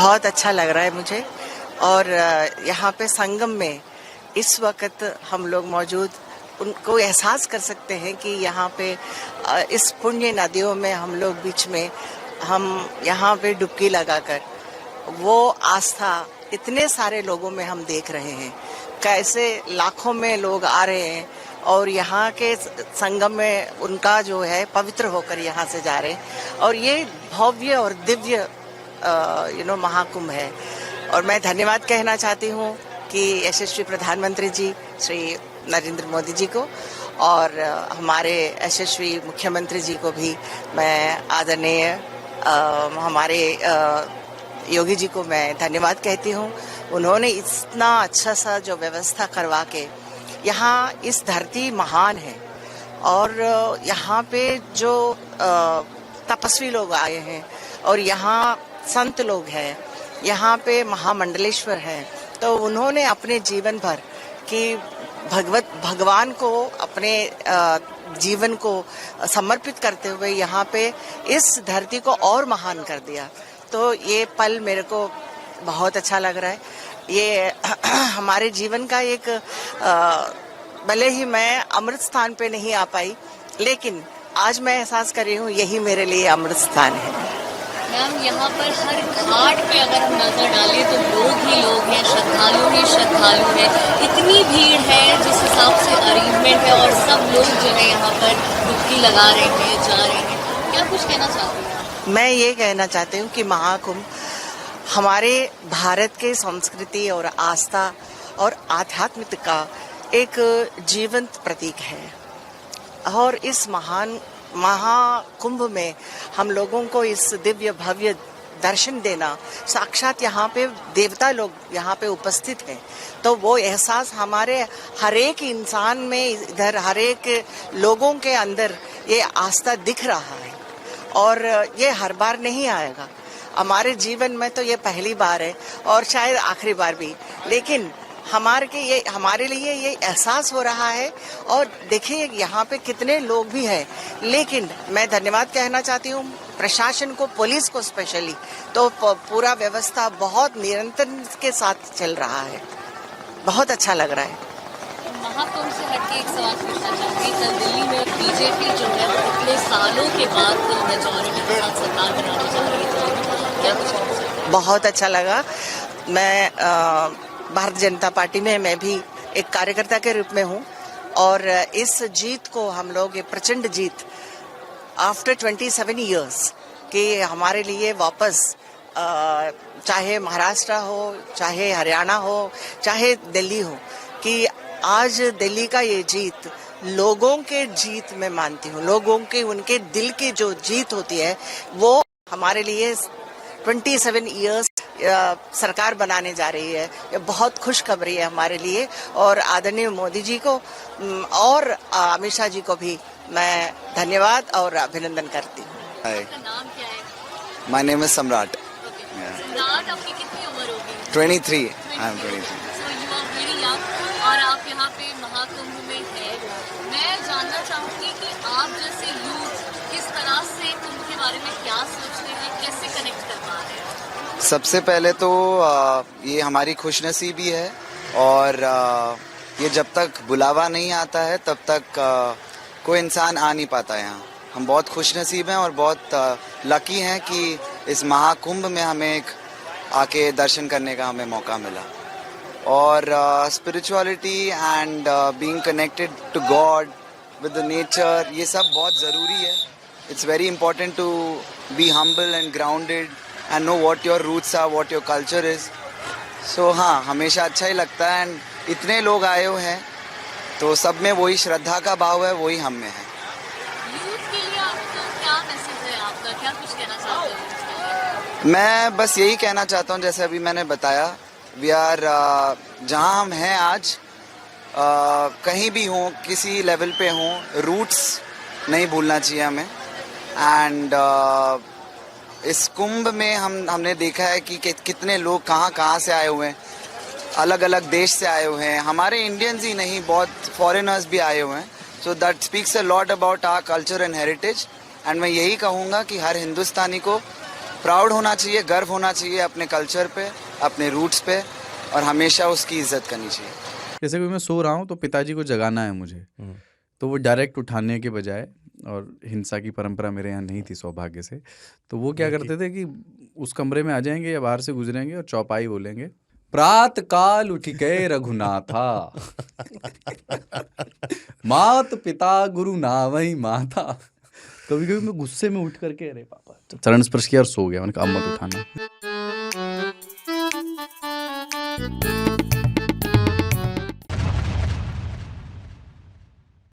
बहुत अच्छा लग रहा है मुझे। और यहाँ पे संगम में इस वक्त हम लोग मौजूद उनको एहसास कर सकते हैं कि यहाँ पे इस पुण्य नदियों में हम लोग बीच में हम यहाँ पे डुबकी लगाकर वो आस्था इतने सारे लोगों में हम देख रहे हैं, कैसे लाखों में लोग आ रहे हैं और यहाँ के संगम में उनका जो है पवित्र होकर यहाँ से जा रहे हैं। और ये भव्य और दिव्य महाकुंभ है। और मैं धन्यवाद कहना चाहती हूँ कि यशस्वी प्रधानमंत्री जी श्री नरेंद्र मोदी जी को और हमारे यशस्वी मुख्यमंत्री जी को भी मैं आदरणीय हमारे योगी जी को मैं धन्यवाद कहती हूँ। उन्होंने इतना अच्छा सा जो व्यवस्था करवा के यहाँ इस धरती महान है और यहाँ पे जो तपस्वी लोग आए हैं और यहाँ संत लोग हैं, यहाँ पे महामंडलेश्वर हैं, तो उन्होंने अपने जीवन भर की भगवान को अपने जीवन को समर्पित करते हुए यहाँ पे इस धरती को और महान कर दिया। तो ये पल मेरे को बहुत अच्छा लग रहा है। ये हमारे जीवन का एक भले ही मैं अमृत स्थान पे नहीं आ पाई, लेकिन आज मैं एहसास कर रही हूँ यही मेरे लिए अमृत स्थान है। मैम, यहाँ पर हर घाट पे अगर हम नजर डालें तो लोग ही लोग हैं, श्रद्धालु ही श्रद्धालु हैं। इतनी भीड़ है जिस हिसाब से अरेंजमेंट है और सब लोग जो है यहाँ पर डुबकी लगा रहे हैं, जा रहे हैं। क्या कुछ कहना चाहते हैं? मैं ये कहना चाहती हूँ कि महाकुंभ हमारे भारत के संस्कृति और आस्था और आध्यात्मिक का एक जीवंत प्रतीक है और इस महाकुंभ में हम लोगों को इस दिव्य भव्य दर्शन देना, साक्षात यहाँ पे देवता लोग यहाँ पे उपस्थित हैं, तो वो एहसास हमारे हर एक इंसान में, इधर हर एक लोगों के अंदर ये आस्था दिख रहा है और ये हर बार नहीं आएगा। हमारे जीवन में तो ये पहली बार है और शायद आखिरी बार भी, लेकिन हमारे लिए ये एहसास हो रहा है। और देखिए यहाँ पे कितने लोग भी हैं, लेकिन मैं धन्यवाद कहना चाहती हूँ प्रशासन को, पुलिस को स्पेशली, तो पूरा व्यवस्था बहुत निरंतर के साथ चल रहा है। बहुत अच्छा लग रहा है। महाकुंभ से हटके एक सवाल पूछना चाहूँगी। कल दिल्ली में बीजेपी जो है वो इतने सालों के बाद मेजॉरिटी के साथ सरकार बनाने जा रही है, क्या कुछ? बहुत अच्छा लगा। मैं भारतीय जनता पार्टी में मैं भी एक कार्यकर्ता के रूप में हूँ और इस जीत को हम लोग, ये प्रचंड जीत आफ्टर 27 इयर्स कि हमारे लिए वापस, चाहे महाराष्ट्र हो, चाहे हरियाणा हो, चाहे दिल्ली हो, कि आज दिल्ली का ये जीत लोगों के जीत में मानती हूँ। लोगों के, उनके दिल की जो जीत होती है वो हमारे लिए 27 इयर्स सरकार बनाने जा रही है। ये बहुत खुशखबरी है हमारे लिए और आदरणीय मोदी जी को और अमित शाह जी को भी मैं धन्यवाद और अभिनंदन करती हूँ। आपका नाम क्या है? My name is Samrat. सम्राट, आपकी कितनी उम्र होगी? 23. I am 23. So you are very young और आप यहाँ पे महाकुंभ में हैं। मैं जानना चाहूँगी कि आप जैसे यूथ किस तरह से कुंभ के बारे में क्या सोचते हैं, कैसे कनेक्ट कर पा रहे हैं? सबसे पहले तो ये हमारी खुशनसीबी है और ये जब तक बुलावा नहीं आता है तब तक कोई इंसान आ नहीं पाता यहाँ। हम बहुत खुशनसीब हैं और बहुत लकी हैं कि इस महाकुंभ में हमें एक आके दर्शन करने का हमें मौका मिला। और spirituality and being connected to God with the nature, ये सब बहुत ज़रूरी है। It's very important to be humble and grounded and know what your roots are, what your culture is. So हाँ, हमेशा अच्छा ही लगता है। एंड इतने लोग आए हुए हैं तो सब में वही श्रद्धा का भाव है, वही हम में है। यूथ के लिए आपका क्या मैसेज है? आपका क्या कुछ कहना चाहते हैं? मैं बस यही कहना चाहता हूँ, जैसे अभी मैंने बताया, वी आर जहाँ हम हैं आज, कहीं भी हों, किसी लेवल पे हों, रूट्स नहीं भूलना चाहिए हमें। एंड इस कुंभ में हमने देखा है कि कितने लोग कहाँ से आए हुए हैं, अलग अलग देश से आए हुए हैं। हमारे इंडियंस ही नहीं, बहुत फॉरेनर्स भी आए हुए हैं। So that speaks a lot about our culture and heritage. And मैं यही कहूँगा कि हर हिंदुस्तानी को प्राउड होना चाहिए, गर्व होना चाहिए अपने कल्चर पे, अपने रूट्स पे, और हमेशा उसकी इज्जत करनी चाहिए। जैसे कि मैं सो रहा हूँ तो पिताजी को जगाना है मुझे, तो वो डायरेक्ट उठाने के बजाय, और हिंसा की परंपरा मेरे यहाँ नहीं थी सौभाग्य से, तो वो क्या करते थे कि उस कमरे में आ जाएंगे या बाहर से गुजरेंगे और चौपाई बोलेंगे, प्रात काल उठ के रघुनाथा मात पिता गुरु नावई माता। कभी कभी मैं गुस्से में उठ करके अरे पापा चरण स्पर्श किया और सो गया। मैंने कहा अब मत उठाना।